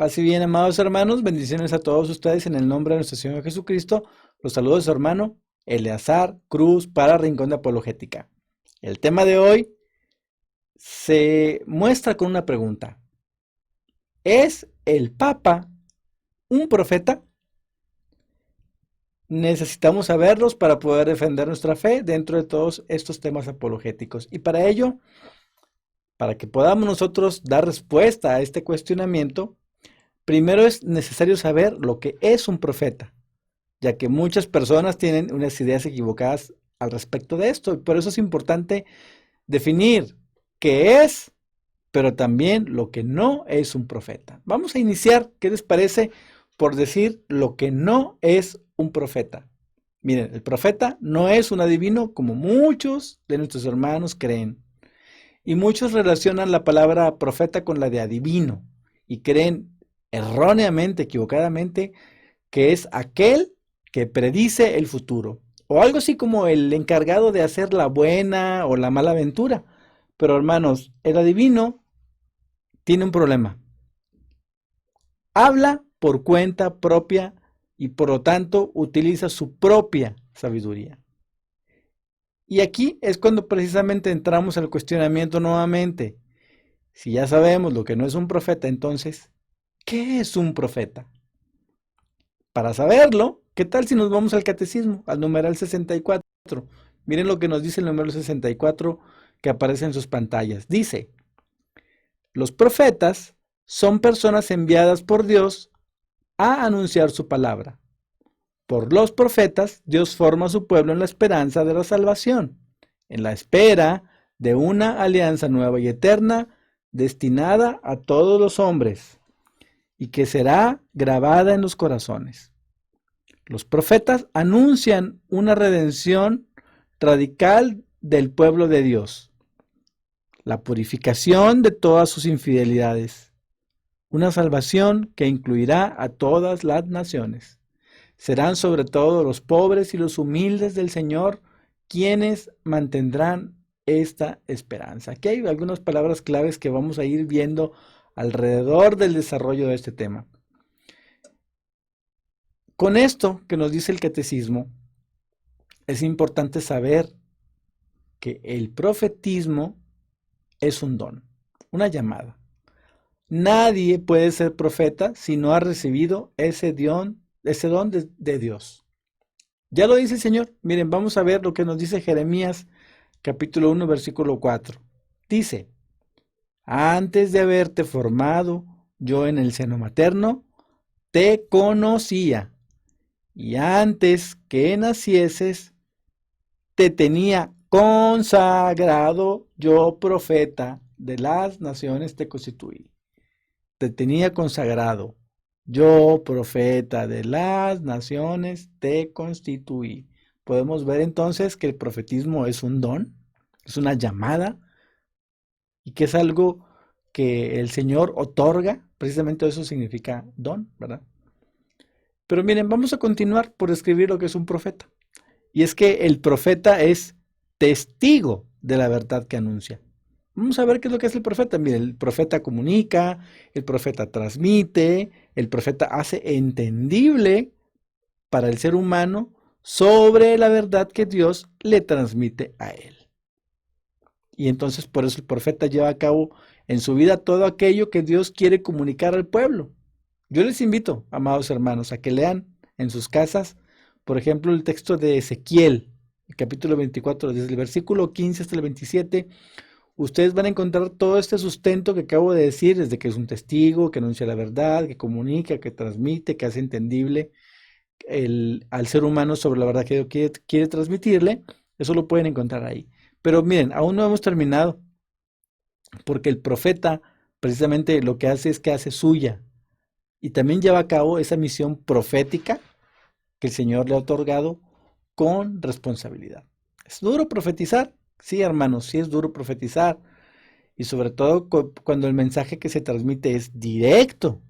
Paz y bien, amados hermanos, bendiciones a todos ustedes en el nombre de nuestro Señor Jesucristo. Los saludos de su hermano Eleazar Cruz para Rincón de Apologética. El tema de hoy se muestra con una pregunta. ¿Es el Papa un profeta? Necesitamos saberlos para poder defender nuestra fe dentro de todos estos temas apologéticos. Y para ello, para que podamos nosotros dar respuesta a este cuestionamiento, primero es necesario saber lo que es un profeta, ya que muchas personas tienen unas ideas equivocadas al respecto de esto, y por eso es importante definir qué es, pero también lo que no es un profeta. Vamos a iniciar, ¿qué les parece? Por decir lo que no es un profeta. Miren, el profeta no es un adivino como muchos de nuestros hermanos creen. Y muchos relacionan la palabra profeta con la de adivino y creen erróneamente, equivocadamente, que es aquel que predice el futuro. O algo así como el encargado de hacer la buena o la mala aventura. Pero hermanos, el adivino tiene un problema. Habla por cuenta propia y por lo tanto utiliza su propia sabiduría. Y aquí es cuando precisamente entramos al cuestionamiento nuevamente. Si ya sabemos lo que no es un profeta, entonces, ¿qué es un profeta? Para saberlo, ¿qué tal si nos vamos al catecismo, al numeral 64? Miren lo que nos dice el numeral 64 que aparece en sus pantallas. Dice, los profetas son personas enviadas por Dios a anunciar su palabra. Por los profetas, Dios forma a su pueblo en la esperanza de la salvación, en la espera de una alianza nueva y eterna destinada a todos los hombres y que será grabada en los corazones. Los profetas anuncian una redención radical del pueblo de Dios, la purificación de todas sus infidelidades, una salvación que incluirá a todas las naciones. Serán sobre todo los pobres y los humildes del Señor quienes mantendrán esta esperanza. Aquí hay algunas palabras claves que vamos a ir viendo alrededor del desarrollo de este tema. Con esto que nos dice el catecismo, es importante saber que el profetismo es un don, una llamada. Nadie puede ser profeta si no ha recibido ese don de Dios. Ya lo dice el Señor. Miren, vamos a ver lo que nos dice Jeremías capítulo 1, versículo 4. Dice, antes de haberte formado yo en el seno materno, te conocía, y antes que nacieses, te tenía consagrado, yo profeta de las naciones te constituí. Te tenía consagrado, yo profeta de las naciones te constituí. Podemos ver entonces que el profetismo es un don, es una llamada, y que es algo que el Señor otorga, precisamente eso significa don, ¿verdad? Pero miren, vamos a continuar por describir lo que es un profeta. Y es que el profeta es testigo de la verdad que anuncia. Vamos a ver qué es lo que hace el profeta. Mire, el profeta comunica, el profeta transmite, el profeta hace entendible para el ser humano sobre la verdad que Dios le transmite a él. Y entonces por eso el profeta lleva a cabo en su vida todo aquello que Dios quiere comunicar al pueblo. Yo les invito, amados hermanos, a que lean en sus casas, por ejemplo, el texto de Ezequiel, el capítulo 24, desde el versículo 15 hasta el 27. Ustedes van a encontrar todo este sustento que acabo de decir, desde que es un testigo, que anuncia la verdad, que comunica, que transmite, que hace entendible al ser humano sobre la verdad que Dios quiere transmitirle. Eso lo pueden encontrar ahí. Pero miren, aún no hemos terminado, porque el profeta precisamente lo que hace es que hace suya y también lleva a cabo esa misión profética que el Señor le ha otorgado con responsabilidad. ¿Es duro profetizar? Sí, hermanos, sí es duro profetizar. Y sobre todo cuando el mensaje que se transmite es directo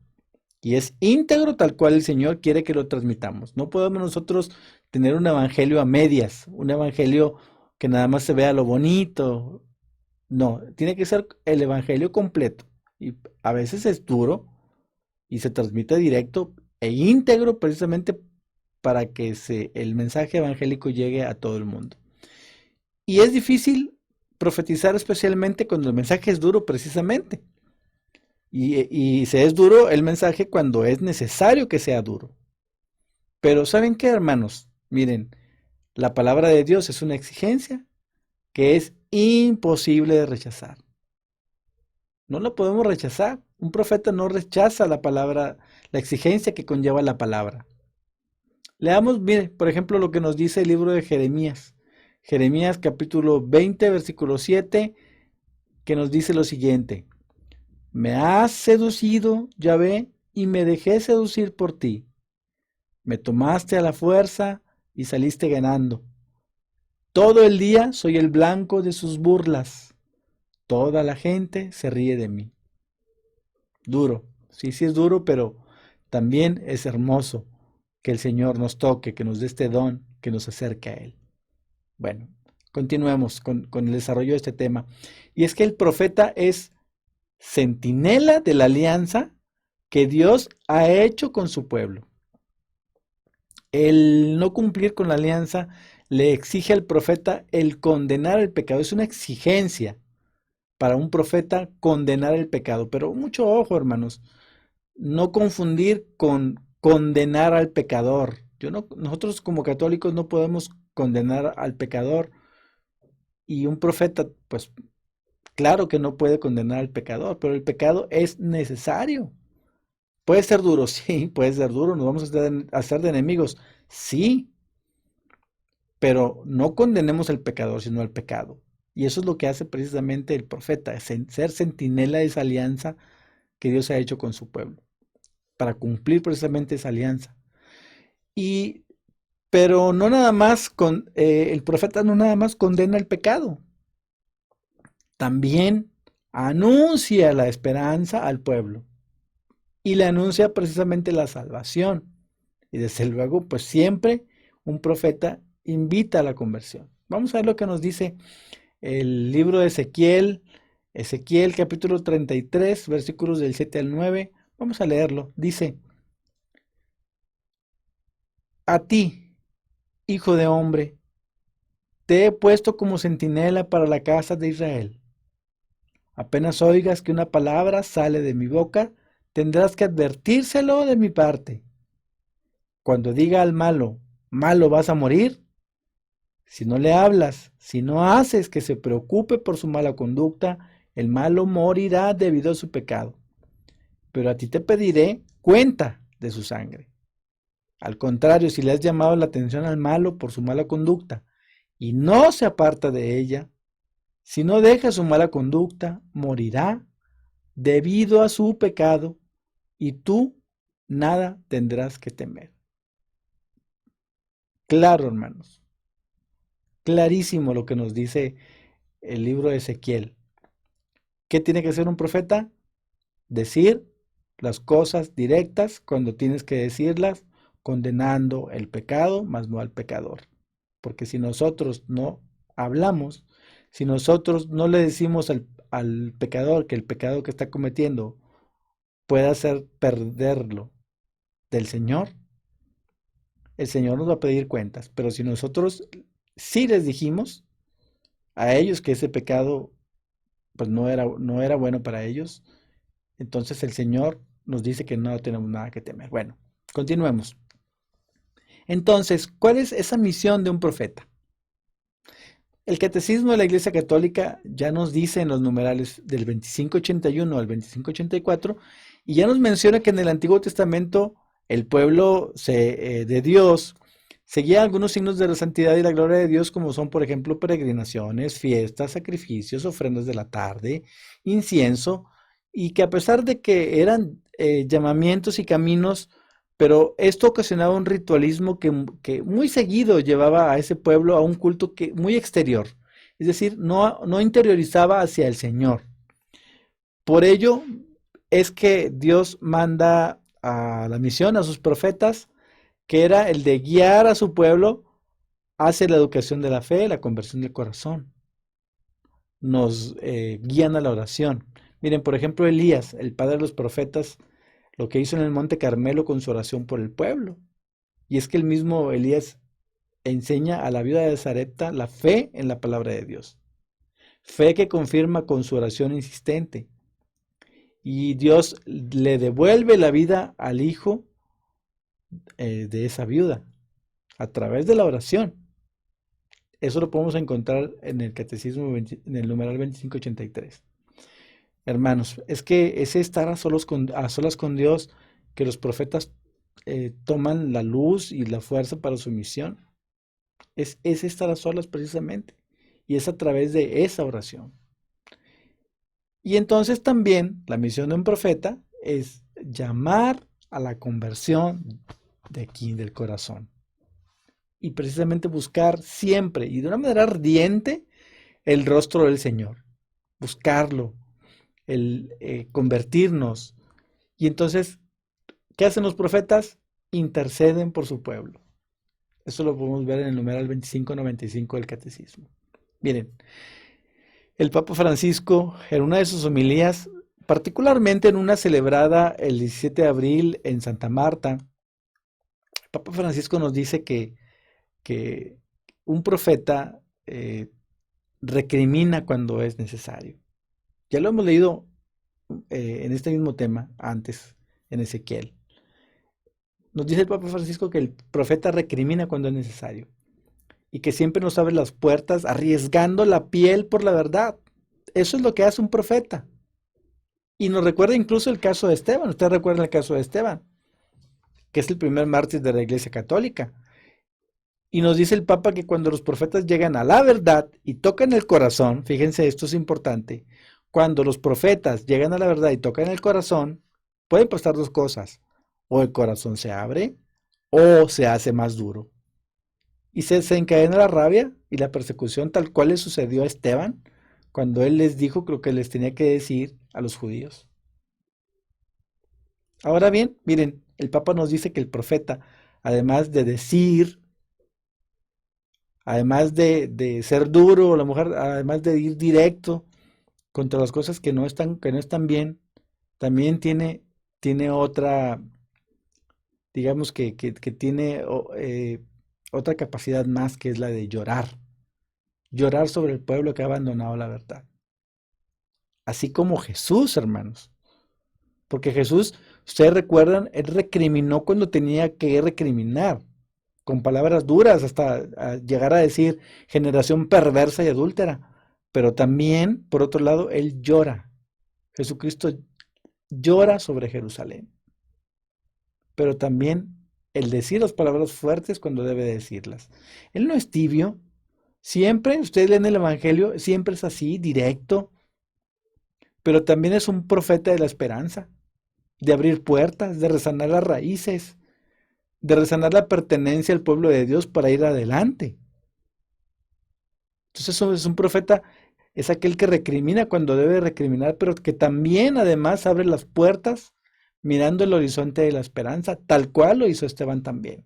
y es íntegro tal cual el Señor quiere que lo transmitamos. No podemos nosotros tener un evangelio a medias, un evangelio que nada más se vea lo bonito. No, tiene que ser el evangelio completo. Y a veces es duro y se transmite directo e íntegro precisamente para que el mensaje evangélico llegue a todo el mundo. Y es difícil profetizar especialmente cuando el mensaje es duro precisamente. Y se es duro el mensaje cuando es necesario que sea duro. Pero ¿saben qué, hermanos? Miren, la palabra de Dios es una exigencia que es imposible de rechazar. No la podemos rechazar. Un profeta no rechaza la palabra, la exigencia que conlleva la palabra. Leamos, mire, por ejemplo, lo que nos dice el libro de Jeremías. Jeremías capítulo 20, versículo 7, que nos dice lo siguiente. Me has seducido, Yahvé, y me dejé seducir por ti. Me tomaste a la fuerza y saliste ganando. Todo el día soy el blanco de sus burlas. Toda la gente se ríe de mí. Duro, sí, sí es duro, pero también es hermoso que el Señor nos toque, que nos dé este don, que nos acerque a Él. Bueno, continuemos con el desarrollo de este tema. Y es que el profeta es centinela de la alianza que Dios ha hecho con su pueblo. El no cumplir con la alianza le exige al profeta el condenar el pecado. Es una exigencia para un profeta condenar el pecado. Pero mucho ojo, hermanos, no confundir con condenar al pecador. Nosotros como católicos no podemos condenar al pecador y un profeta, pues claro que no puede condenar al pecador, pero el pecado es necesario. Puede ser duro, sí, puede ser duro, nos vamos a hacer de enemigos, sí, pero no condenemos al pecador, sino al pecado. Y eso es lo que hace precisamente el profeta, ser centinela de esa alianza que Dios ha hecho con su pueblo, para cumplir precisamente esa alianza. Pero no nada más el profeta no nada más condena el pecado, también anuncia la esperanza al pueblo y le anuncia precisamente la salvación. Y desde luego, pues siempre un profeta invita a la conversión. Vamos a ver lo que nos dice el libro de Ezequiel, Ezequiel capítulo 33, versículos del 7 al 9. Vamos a leerlo. Dice, a ti, hijo de hombre, te he puesto como centinela para la casa de Israel. Apenas oigas que una palabra sale de mi boca, tendrás que advertírselo de mi parte. Cuando diga al malo, malo vas a morir, si no le hablas, si no haces que se preocupe por su mala conducta, el malo morirá debido a su pecado. Pero a ti te pediré cuenta de su sangre. Al contrario, si le has llamado la atención al malo por su mala conducta y no se aparta de ella, si no deja su mala conducta, morirá debido a su pecado y tú nada tendrás que temer. Claro, hermanos, clarísimo lo que nos dice el libro de Ezequiel. ¿Qué tiene que hacer un profeta? Decir las cosas directas cuando tienes que decirlas, condenando el pecado, mas no al pecador. Porque si nosotros no hablamos, si nosotros no le decimos al pecador que el pecado que está cometiendo puede hacer perderlo del Señor, el Señor nos va a pedir cuentas. Pero si nosotros sí les dijimos a ellos que ese pecado pues no era bueno para ellos, entonces el Señor nos dice que no tenemos nada que temer. Bueno, continuemos. Entonces, ¿cuál es esa misión de un profeta? El Catecismo de la Iglesia Católica ya nos dice en los numerales del 2581 al 2584 y ya nos menciona que en el Antiguo Testamento el pueblo de Dios seguía algunos signos de la santidad y la gloria de Dios, como son, por ejemplo, peregrinaciones, fiestas, sacrificios, ofrendas de la tarde, incienso, y que a pesar de que eran llamamientos y caminos, pero esto ocasionaba un ritualismo que muy seguido llevaba a ese pueblo a un culto muy exterior, es decir, no interiorizaba hacia el Señor. Por ello es que Dios manda a la misión a sus profetas, que era el de guiar a su pueblo hacia la educación de la fe, la conversión del corazón. Nos guían a la oración. Miren, por ejemplo, Elías, el padre de los profetas, lo que hizo en el Monte Carmelo con su oración por el pueblo. Y es que el mismo Elías enseña a la viuda de Sarepta la fe en la palabra de Dios. Fe que confirma con su oración insistente. Y Dios le devuelve la vida al hijo de esa viuda a través de la oración. Eso lo podemos encontrar en el Catecismo, en el numeral 2583. Hermanos, es que ese estar a solas con Dios, que los profetas toman la luz y la fuerza para su misión, es estar a solas precisamente. Y es a través de esa oración. Y entonces también la misión de un profeta es llamar a la conversión de aquí, del corazón. Y precisamente buscar siempre y de una manera ardiente el rostro del Señor. Buscarlo, el convertirnos. Y entonces, ¿qué hacen los profetas? Interceden por su pueblo. Eso lo podemos ver en el numeral 2595 del Catecismo. Miren, el Papa Francisco, en una de sus homilías, particularmente en una celebrada el 17 de abril en Santa Marta, el Papa Francisco nos dice que un profeta recrimina cuando es necesario. Ya lo hemos leído en este mismo tema antes, en Ezequiel. Nos dice el Papa Francisco que el profeta recrimina cuando es necesario y que siempre nos abre las puertas arriesgando la piel por la verdad. Eso es lo que hace un profeta. Y nos recuerda incluso el caso de Esteban. Usted recuerda el caso de Esteban, que es el primer mártir de la Iglesia Católica. Y nos dice el Papa que cuando los profetas llegan a la verdad y tocan el corazón, fíjense, esto es importante, cuando los profetas llegan a la verdad y tocan el corazón, pueden pasar dos cosas. O el corazón se abre o se hace más duro. Y se desencadena la rabia y la persecución tal cual le sucedió a Esteban cuando él les dijo lo que les tenía que decir a los judíos. Ahora bien, miren, el Papa nos dice que el profeta, además de decir, además de ser duro, la mujer, además de ir directo contra las cosas que no están bien, también tiene otra, digamos que tiene otra capacidad más, que es la de llorar. Llorar sobre el pueblo que ha abandonado la verdad. Así como Jesús, hermanos. Porque Jesús, ustedes recuerdan, él recriminó cuando tenía que recriminar, con palabras duras, hasta llegar a decir generación perversa y adúltera. Pero también, por otro lado, él llora. Jesucristo llora sobre Jerusalén. Pero también el decir las palabras fuertes cuando debe decirlas. Él no es tibio. Siempre, ustedes leen el Evangelio, siempre es así, directo. Pero también es un profeta de la esperanza, de abrir puertas, de resanar las raíces, de resanar la pertenencia al pueblo de Dios para ir adelante. Entonces eso es un profeta, es aquel que recrimina cuando debe recriminar, pero que también además abre las puertas mirando el horizonte de la esperanza, tal cual lo hizo Esteban también.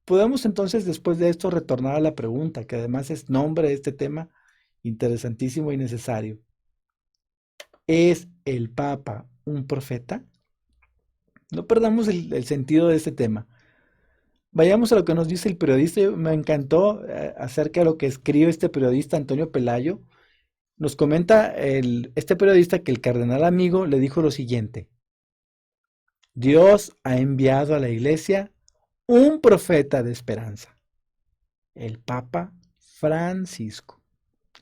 Podemos entonces después de esto retornar a la pregunta, que además es nombre de este tema interesantísimo y necesario. ¿Es el Papa un profeta? No perdamos el sentido de este tema. Vayamos a lo que nos dice el periodista. Me encantó acerca de lo que escribe este periodista Antonio Pelayo. Nos comenta este periodista que el cardenal amigo le dijo lo siguiente: Dios ha enviado a la iglesia un profeta de esperanza, el Papa Francisco.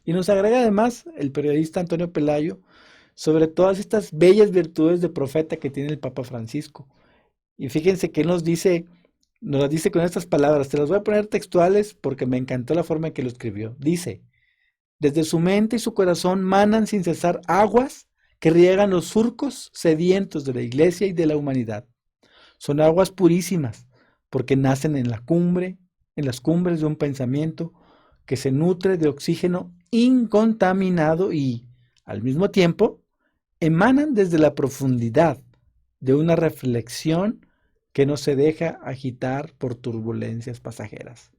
Y nos agrega además el periodista Antonio Pelayo sobre todas estas bellas virtudes de profeta que tiene el Papa Francisco. Y fíjense que él nos las dice con estas palabras. Te las voy a poner textuales porque me encantó la forma en que lo escribió. Dice: desde su mente y su corazón manan sin cesar aguas que riegan los surcos sedientos de la iglesia y de la humanidad. Son aguas purísimas porque nacen en las cumbres de un pensamiento que se nutre de oxígeno incontaminado y, al mismo tiempo, emanan desde la profundidad de una reflexión que no se deja agitar por turbulencias pasajeras.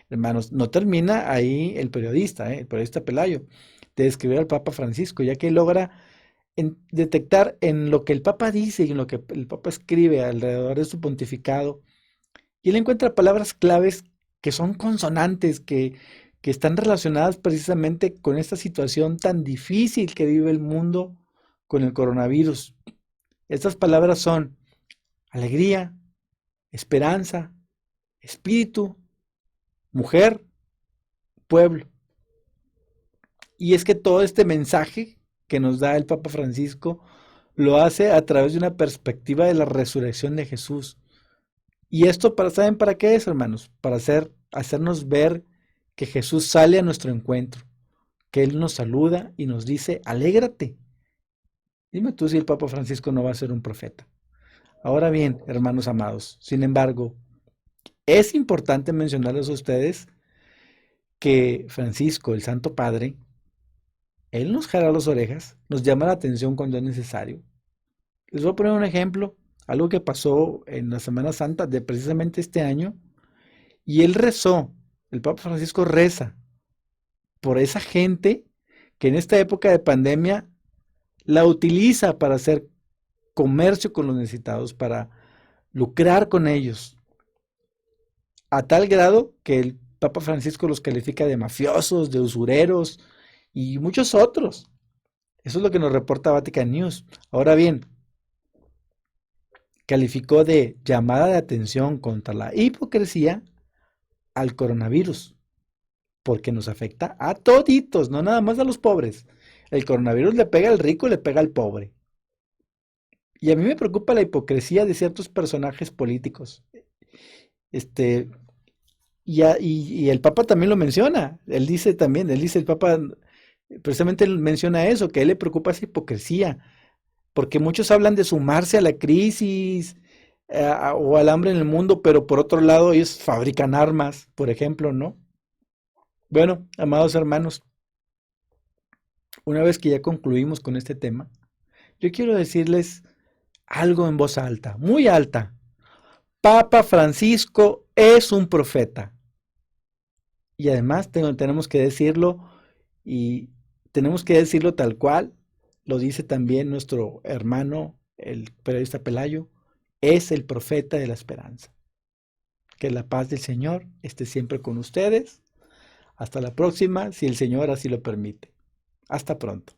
Hermanos, no termina ahí el periodista Pelayo, de describir al Papa Francisco, ya que logra detectar en lo que el Papa dice y en lo que el Papa escribe alrededor de su pontificado, y él encuentra palabras claves que son consonantes, que están relacionadas precisamente con esta situación tan difícil que vive el mundo con el coronavirus. Estas palabras son alegría, esperanza, espíritu, mujer, pueblo. Y es que todo este mensaje que nos da el Papa Francisco lo hace a través de una perspectiva de la resurrección de Jesús. Y esto, ¿saben para qué es, hermanos? Para hacernos ver que Jesús sale a nuestro encuentro, que Él nos saluda y nos dice, alégrate. Dime tú si el Papa Francisco no va a ser un profeta. Ahora bien, hermanos amados, sin embargo, es importante mencionarles a ustedes que Francisco, el Santo Padre, él nos jala las orejas, nos llama la atención cuando es necesario. Les voy a poner un ejemplo, algo que pasó en la Semana Santa de precisamente este año, y él rezó, el Papa Francisco reza por esa gente que en esta época de pandemia la utiliza para hacer comercio con los necesitados, para lucrar con ellos, a tal grado que el Papa Francisco los califica de mafiosos, de usureros y muchos otros. Eso es lo que nos reporta Vatican News. Ahora bien, calificó de llamada de atención contra la hipocresía al coronavirus, porque nos afecta a toditos, no nada más a los pobres. El coronavirus le pega al rico, le pega al pobre. Y a mí me preocupa la hipocresía de ciertos personajes políticos. Este, y el Papa también lo menciona. Él dice también, él dice, el Papa, precisamente él menciona eso, que a él le preocupa esa hipocresía, porque muchos hablan de sumarse a la crisis o al hambre en el mundo, pero por otro lado ellos fabrican armas, por ejemplo, ¿no? Bueno, amados hermanos, una vez que ya concluimos con este tema, yo quiero decirles algo en voz alta, muy alta. Papa Francisco es un profeta. Y además tenemos que decirlo y tenemos que decirlo tal cual, lo dice también nuestro hermano, el periodista Pelayo, es el profeta de la esperanza. Que la paz del Señor esté siempre con ustedes. Hasta la próxima, si el Señor así lo permite. Hasta pronto.